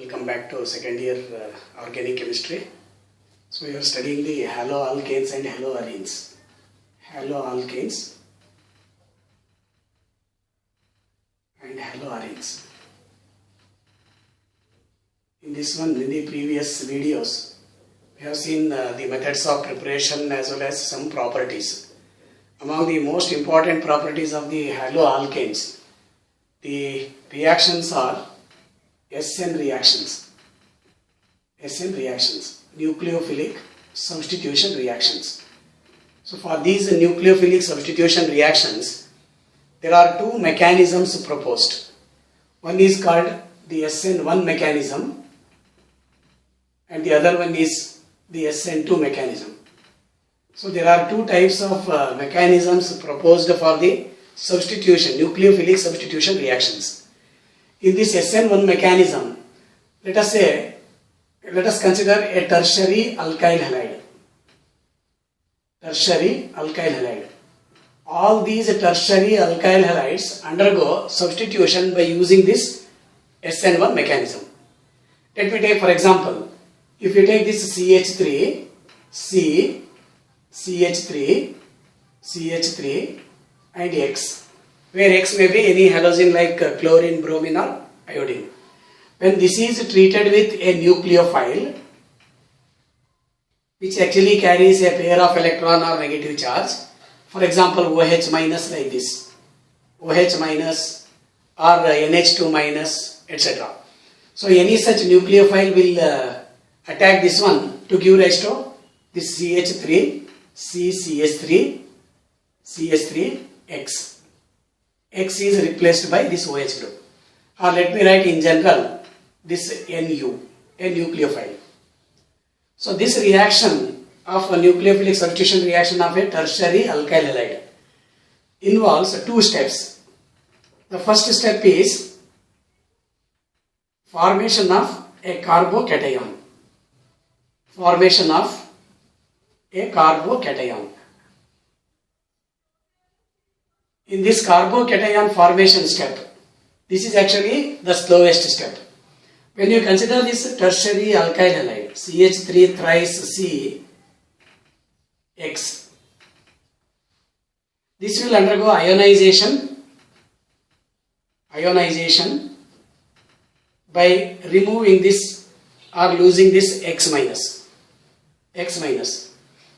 Welcome back to second year organic chemistry. So we are studying the haloalkanes and haloarenes. Haloalkanes and haloarenes. In this one, in the previous videos, we have seen the methods of preparation as well as some properties. Among the most important properties of the haloalkanes, the reactions are SN reactions, nucleophilic substitution reactions. So for these nucleophilic substitution reactions, there are two mechanisms proposed. One is called the SN1 mechanism and the other one is the SN2 mechanism. So there are two types of mechanisms proposed for the substitution, nucleophilic substitution reactions. In this SN1 mechanism, let us consider a tertiary alkyl halide. Tertiary alkyl halide. All these tertiary alkyl halides undergo substitution by using this SN1 mechanism. Let me take for example, if you take this CH3, C, CH3, CH3 and X, where X may be any halogen like chlorine, bromine or iodine. When this is treated with a nucleophile, which actually carries a pair of electron or negative charge, for example OH minus like this, OH minus or NH2 minus, etc. So any such nucleophile will attack this one to give rise to this CH3, CCH3, CH3, X. X is replaced by this OH group. Or let me write in general this NU, a nucleophile. So this reaction of a nucleophilic substitution reaction of a tertiary alkyl halide involves two steps. The first step is formation of a carbocation. Formation of a carbocation. In this carbocation formation step, this is actually the slowest step. When you consider this tertiary alkyl halide, CH3 thrice C, X, this will undergo ionization by removing this or losing this X minus.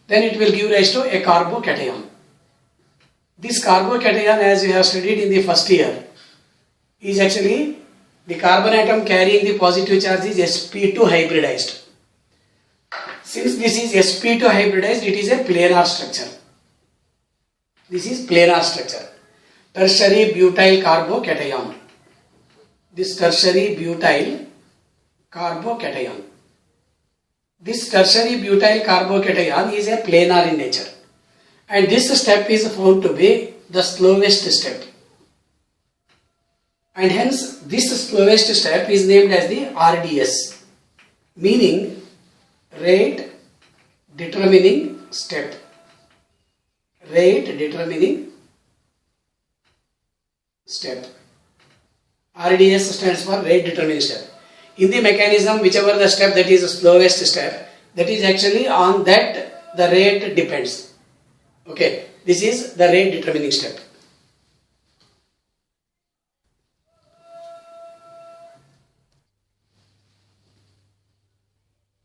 Then it will give rise to a carbocation. This carbocation, as we have studied in the first year, is actually the carbon atom carrying the positive charge is sp2 hybridized. Since this is sp2 hybridized, it is a planar structure. This is planar structure. Tertiary butyl carbocation. This tertiary butyl carbocation. This tertiary butyl carbocation is a planar in nature. And this step is found to be the slowest step. And hence this slowest step is named as the RDS, meaning rate determining step. Rate determining step. RDS stands for rate determining step. In the mechanism, whichever the step that is the slowest step, that is actually on that the rate depends. Okay, this is the rate determining step.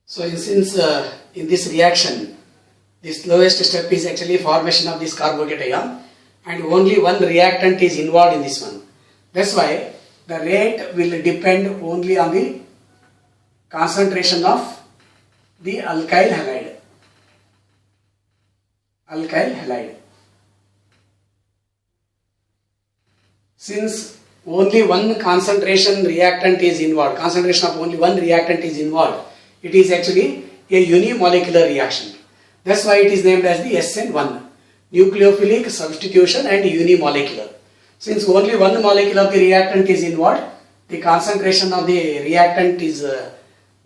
So since in this reaction, the slowest step is actually formation of this carbocation and only one reactant is involved in this one. That's why the rate will depend only on the concentration of the alkyl halide. Since only one concentration reactant is involved, concentration of only one reactant is involved, it is actually a unimolecular reaction. That's why it is named as the SN1, nucleophilic substitution and unimolecular. Since only one molecule of the reactant is involved, the concentration of the reactant is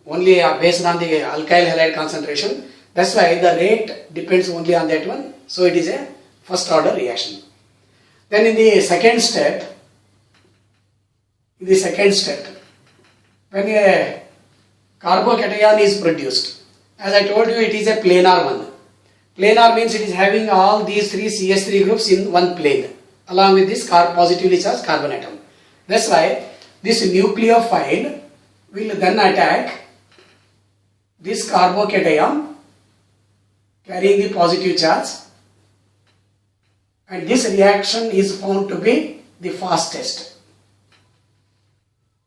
only based on the alkyl halide concentration. That's why the rate depends only on that one. So it is a first order reaction. Then in the second step, when a carbocation is produced, as I told you, it is a planar one. Planar means it is having all these three CH3 groups in one plane along with this positively charged carbon atom. That's why this nucleophile will then attack this carbocation carrying the positive charge, and this reaction is found to be the fastest.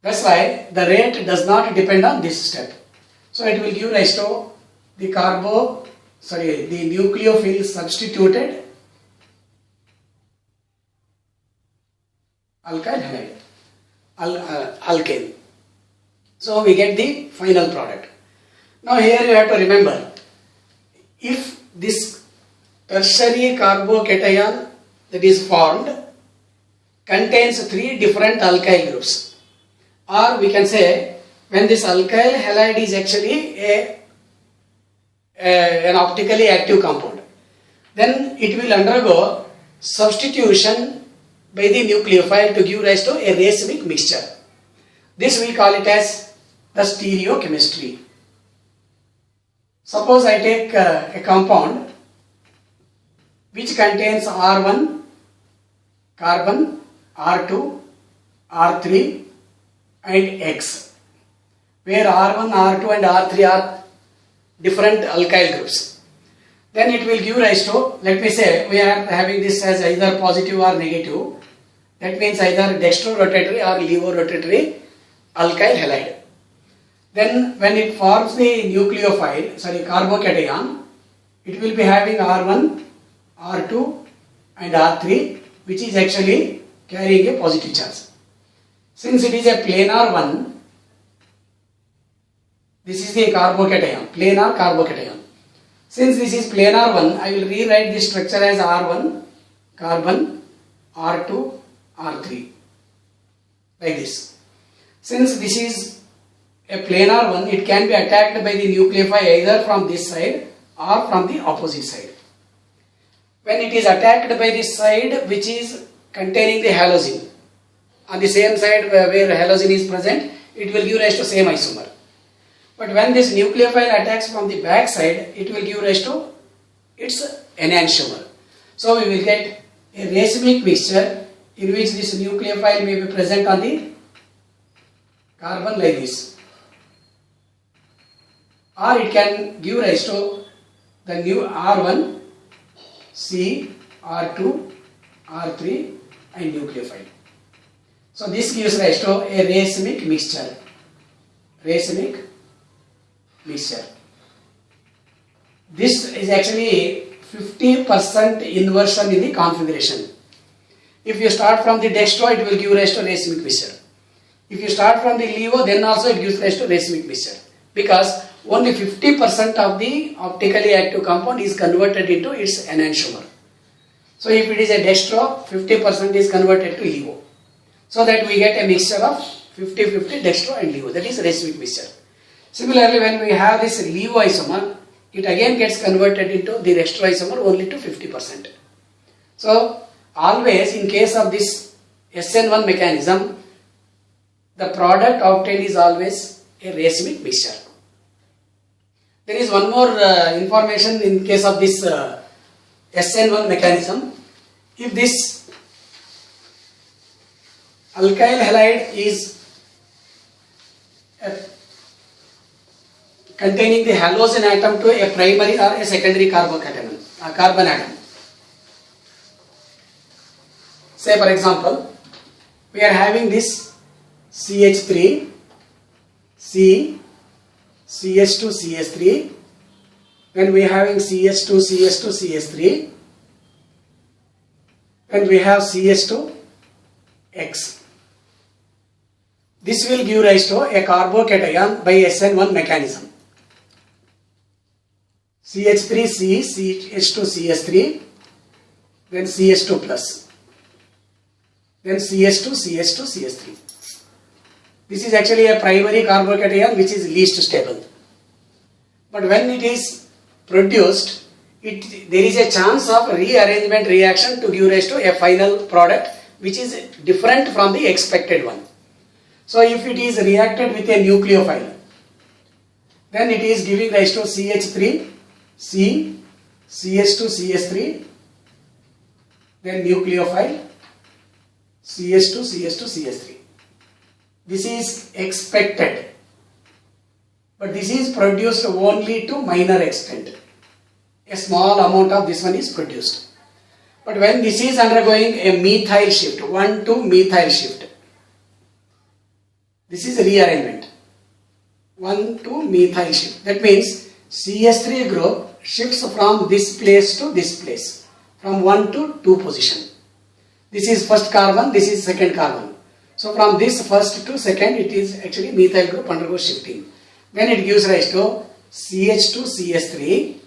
That's why the rate does not depend on this step. So it will give rise to the the nucleophile substituted alkyl halide, alkane. So we get the final product. Now here you have to remember, if this tertiary carbocation that is formed contains three different alkyl groups, or we can say when this alkyl halide is actually an optically active compound, then it will undergo substitution by the nucleophile to give rise to a racemic mixture. This we call it as the stereochemistry. Suppose I take a compound which contains R1 carbon, R2, R3 and X, where R1, R2 and R3 are different alkyl groups. Then it will give rise to, let me say we are having this as either positive or negative. That means either dextrorotatory or levorotatory alkyl halide. Then when it forms the nucleophile, carbocation, it will be having R1, R2 and R3, which is actually carrying a positive charge. Since it is a planar one, this is the carbocation, planar carbocation. Since this is planar one, I will rewrite this structure as R1 carbon, R2, R3, like this. Since this is a planar one, it can be attacked by the nucleophile either from this side or from the opposite side. When it is attacked by this side which is containing the halosine, on the same side where halosine is present, it will give rise to same isomer. But when this nucleophile attacks from the back side, it will give rise to its enantiomer. So we will get a racemic mixture in which this nucleophile may be present on the carbon like this, or it can give rise to the new R1, C, R2, R3 and nucleophile. So this gives rise to a racemic mixture. Racemic mixture. This is actually 50% inversion in the configuration. If you start from the dextro, it will give rise to racemic mixture. If you start from the levo, then also it gives rise to racemic mixture, because only 50% of the optically active compound is converted into its enantiomer. So if it is a dextro, 50% is converted to levo. So that we get a mixture of 50-50 dextro and levo, that is racemic mixture. Similarly, when we have this levo isomer, it again gets converted into the dextro isomer only to 50%. So always in case of this SN1 mechanism, the product obtained is always a racemic mixture. There is one more information in case of this SN1 mechanism. If this alkyl halide is containing the halogen atom to a primary or a secondary carbon atom. Say for example, we are having this CH3, C, CH2, CH3, then we are having CH2, CH2, CH3, and we have CH2, X. This will give rise to a carbocation by SN1 mechanism. CH3C, CH2CH3, then CH2 plus, then CH2CH2CH3. This is actually a primary carbocation which is least stable. But when it is produced, there is a chance of rearrangement reaction to give rise to a final product which is different from the expected one. So if it is reacted with a nucleophile, then it is giving rise to CH3, C, CH2, CH3, then nucleophile, CH2, CH2, CH3. This is expected, but this is produced only to minor extent. A small amount of this one is produced. But when this is undergoing a methyl shift, 1,2 methyl shift, this is rearrangement. 1,2 methyl shift. That means CH3 group shifts from this place to this place, from 1 to 2 position. This is first carbon, this is second carbon. So from this first to second, it is actually methyl group undergoes shifting. Then it gives rise to CH2, CH3.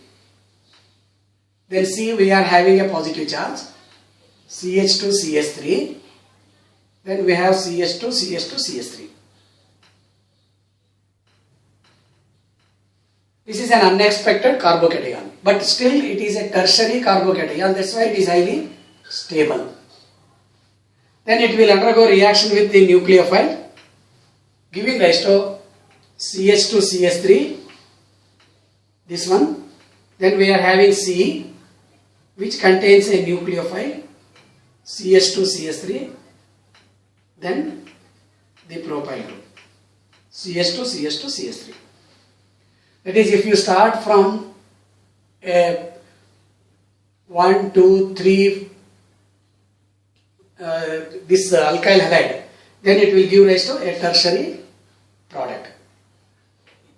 Then C, we are having a positive charge, CH2, CH3. Then we have CH2, CH2, CH3. This is an unexpected carbocation, but still it is a tertiary carbocation. That's why it is highly stable. Then it will undergo reaction with the nucleophile, giving rise to CH2, CH3. This one. Then we are having C, which contains a nucleophile, CH2, CH3. Then the propyl group, CH2, CH2, CH3. That is, if you start from a 1, 2, 3, this alkyl halide, then it will give rise to a tertiary product.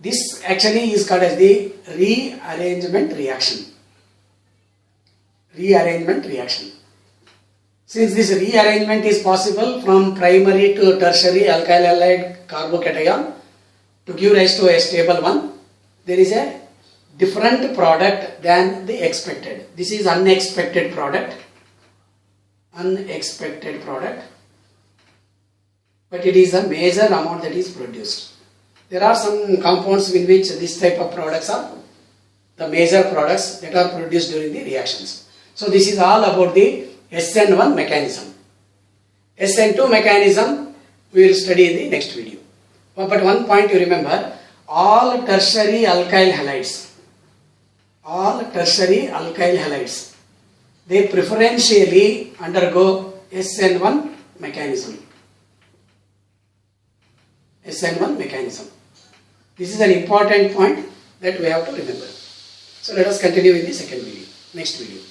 This actually is called as the rearrangement reaction. Rearrangement reaction. Since this rearrangement is possible from primary to tertiary alkyl halide carbocation to give rise to a stable one, there is a different product than the expected. This is unexpected product. Unexpected product. But it is a major amount that is produced. There are some compounds in which this type of products are the major products that are produced during the reactions. So this is all about the SN1 mechanism. SN2 mechanism we will study in the next video. But one point you remember, all tertiary alkyl halides, they preferentially undergo SN1 mechanism. SN1 mechanism. This is an important point that we have to remember. So let us continue in the second video, next video.